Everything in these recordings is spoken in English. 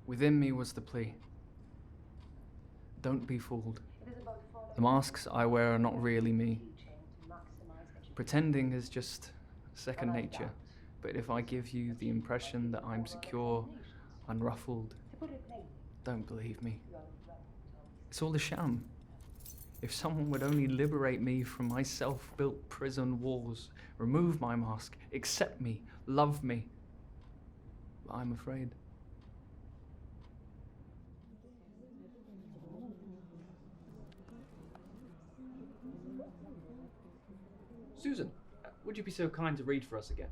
Within me was the plea. Don't be fooled. The masks I wear are not really me. Pretending is just second nature, but if I give you the impression that I'm secure, unruffled, don't believe me. It's all a sham. If someone would only liberate me from my self-built prison walls, remove my mask, accept me, love me, but I'm afraid. Susan, would you be so kind to read for us again?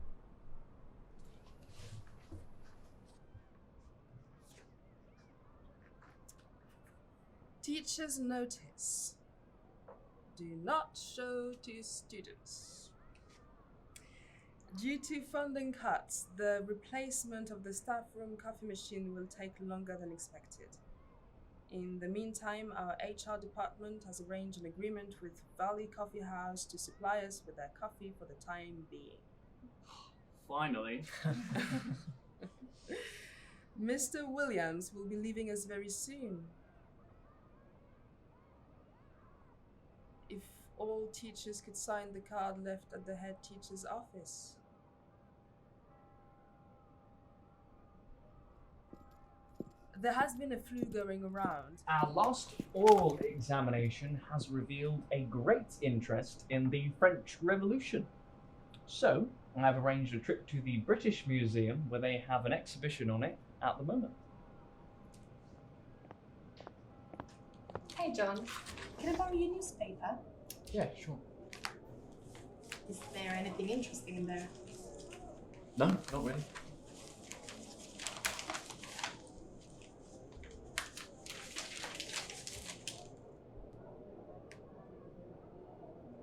Teacher's notice. Do not show to students. Due to funding cuts, the replacement of the staff room coffee machine will take longer than expected. In the meantime, our HR department has arranged an agreement with Valley Coffee House to supply us with their coffee for the time being. Finally. Mr. Williams will be leaving us very soon. If all teachers could sign the card left at the head teacher's office. There has been a flu going around. Our last oral examination has revealed a great interest in the French Revolution. So, I have arranged a trip to the British Museum where they have an exhibition on it at the moment. Hey John, can I borrow your newspaper? Yeah, sure. Is there anything interesting in there? No, not really.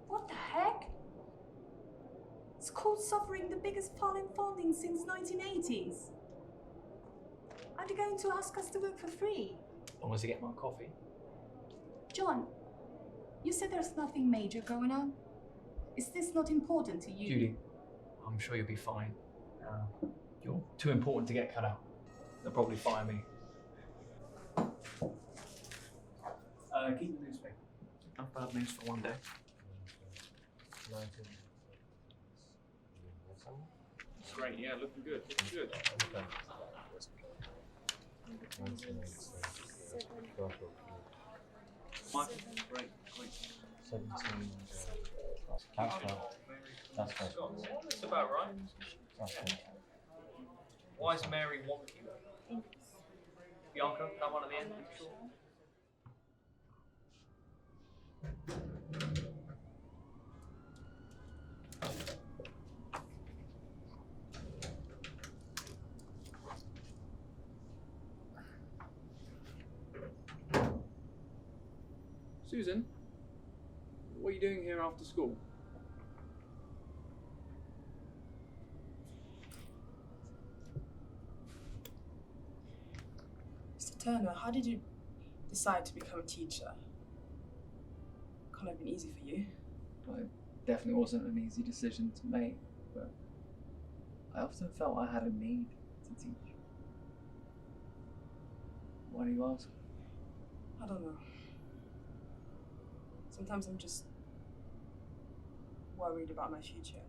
What the heck? School's suffering the biggest fall in funding since 1980s. Are they going to ask us to work for free? As long as I get my coffee. John, you said there's nothing major going on. Is this not important to you? Judi, I'm sure you'll be fine. You're too important to get cut out. They'll probably fire me. Keep the newspaper. Not bad news for one day. That's great, yeah, looking good. Looking good. Michael, great. 17. That's right. That's right. That's about right. That's right. Why is Mary wonky? Bianca, that one at the end, sure. Susan, what are you doing here after school? Mr. Turner, how did you decide to become a teacher? Can't have been easy for you. Well, it definitely wasn't an easy decision to make, but I often felt I had a need to teach. Why do you ask? I don't know. Sometimes I'm just worried about my future.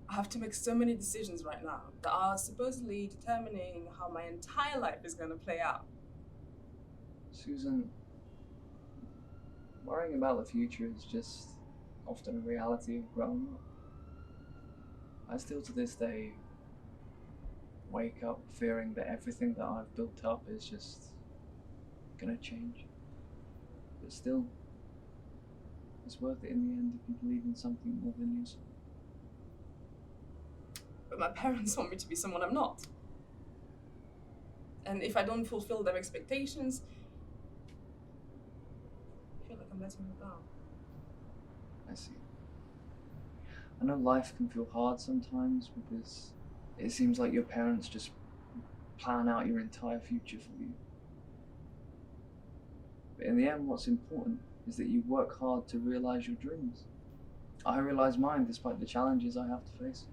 I have to make so many decisions right now that are supposedly determining how my entire life is going to play out. Susan, worrying about the future is just often a reality of growing up. I still to this day wake up fearing that everything that I've built up is just gonna change. But still, it's worth it in the end if you believe in something more than yourself. But my parents want me to be someone I'm not. And if I don't fulfill their expectations, I feel like I'm letting them down. I see. I know life can feel hard sometimes because it seems like your parents just plan out your entire future for you. But in the end, what's important is that you work hard to realize your dreams. I realize mine despite the challenges I have to face.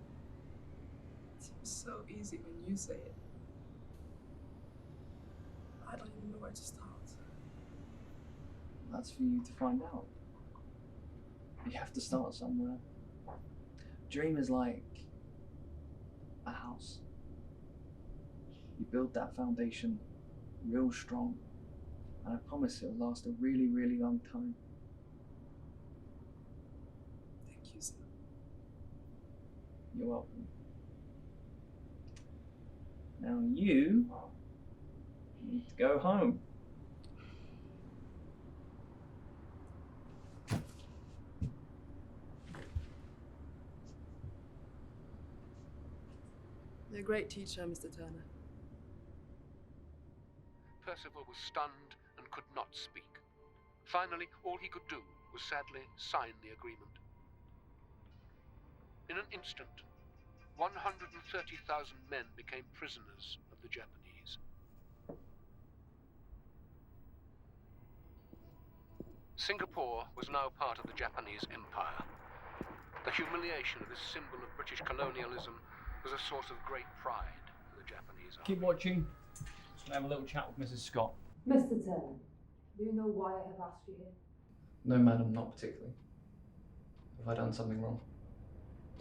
It seems so easy when you say it. I don't even know where to start. That's for you to find out. You have to start somewhere. Dream is like a house. You build that foundation real strong, and I promise it'll last a really, really long time. Thank you, sir. You're welcome. Now you need to go home. You're a great teacher, Mr. Turner. Percival was stunned and could not speak. Finally, all he could do was sadly sign the agreement. In an instant, 130,000 men became prisoners of the Japanese. Singapore was now part of the Japanese Empire. The humiliation of this symbol of British colonialism was a source of great pride for the Japanese army. Keep watching. Just gonna have a little chat with Mrs. Scott. Mr. Turner, do you know why I have asked you here? No, madam, not particularly. Have I done something wrong?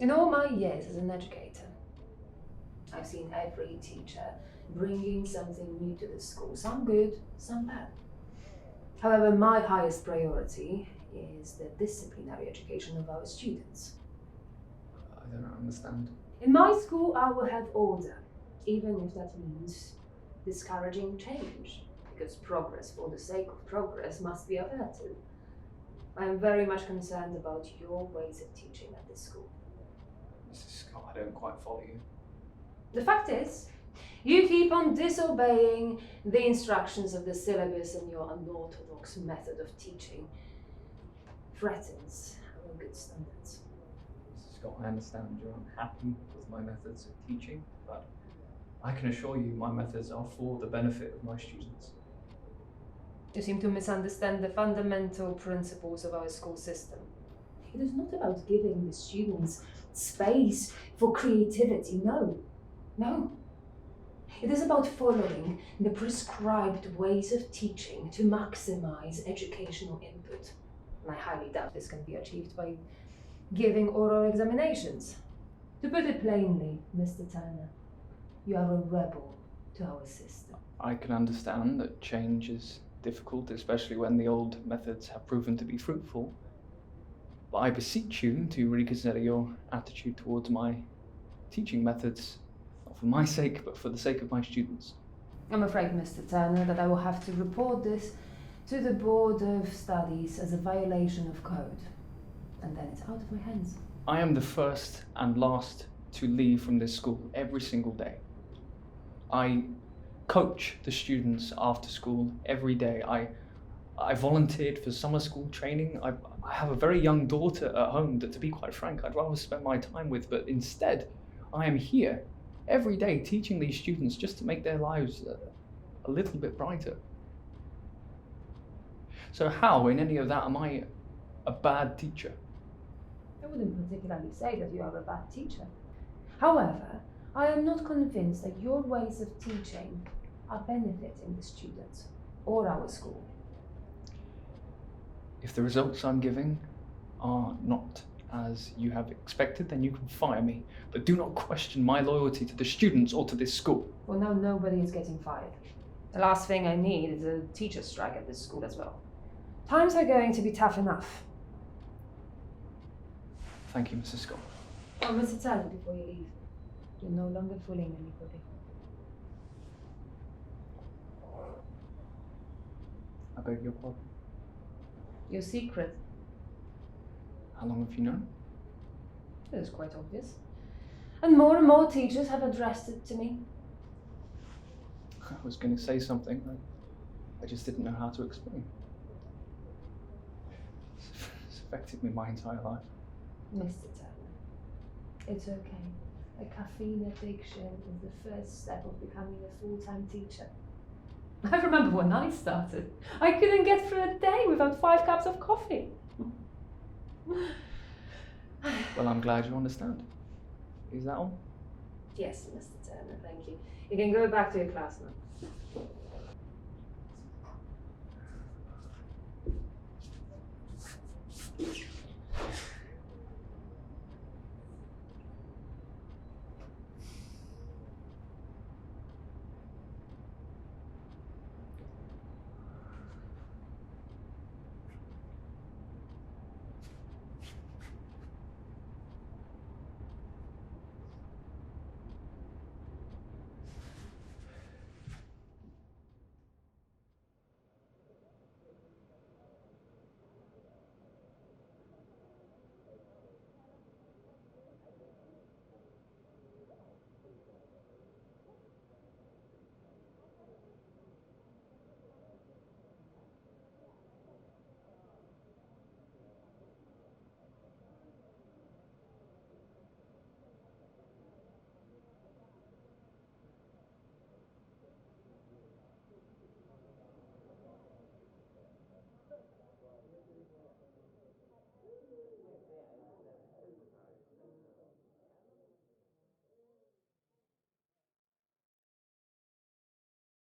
In all my years as an educator, I've seen every teacher bringing something new to the school, some good, some bad. However, my highest priority is the disciplinary education of our students. I don't understand. In my school, I will have order, even if that means discouraging change, because progress for the sake of progress must be averted. I am very much concerned about your ways of teaching at this school. Mrs. Scott, I don't quite follow you. The fact is, you keep on disobeying the instructions of the syllabus, and your unorthodox method of teaching threatens our good standards. Mrs. Scott, I understand you're unhappy with my methods of teaching, but I can assure you my methods are for the benefit of my students. You seem to misunderstand the fundamental principles of our school system. It is not about giving the students space for creativity, no. It is about following the prescribed ways of teaching to maximize educational input. And I highly doubt this can be achieved by giving oral examinations. To put it plainly, Mr. Turner, you are a rebel to our system. I can understand that change is difficult, especially when the old methods have proven to be fruitful. But I beseech you to reconsider your attitude towards my teaching methods, not for my sake, but for the sake of my students. I'm afraid, Mr. Turner, that I will have to report this to the Board of Studies as a violation of code. And then it's out of my hands. I am the first and last to leave from this school every single day. I coach the students after school every day. I volunteered for summer school training. I have a very young daughter at home that, to be quite frank, I'd rather spend my time with, but instead I am here every day teaching these students just to make their lives a little bit brighter. So how, in any of that, am I a bad teacher? I wouldn't particularly say that you are a bad teacher. However, I am not convinced that your ways of teaching are benefiting the students or our school. If the results I'm giving are not as you have expected, then you can fire me. But do not question my loyalty to the students or to this school. Well, now nobody is getting fired. The last thing I need is a teacher strike at this school as well. Times are going to be tough enough. Thank you, Mrs. Scott. Oh, Mr. Turner, before you leave, you're no longer fooling anybody. I beg your pardon. Your secret How long have you known? is quite obvious. And more teachers have addressed it to me. I was going to say something. I just didn't know how to explain. It's affected me my entire life. Mr. Turner, it's okay. A caffeine addiction is the first step of becoming a full-time teacher. I remember when I started, I couldn't get through a day without 5 cups of coffee. Well, I'm glad you understand. Is that all? Yes, Mr. Turner, thank you. You can go back to your class now. Thank you.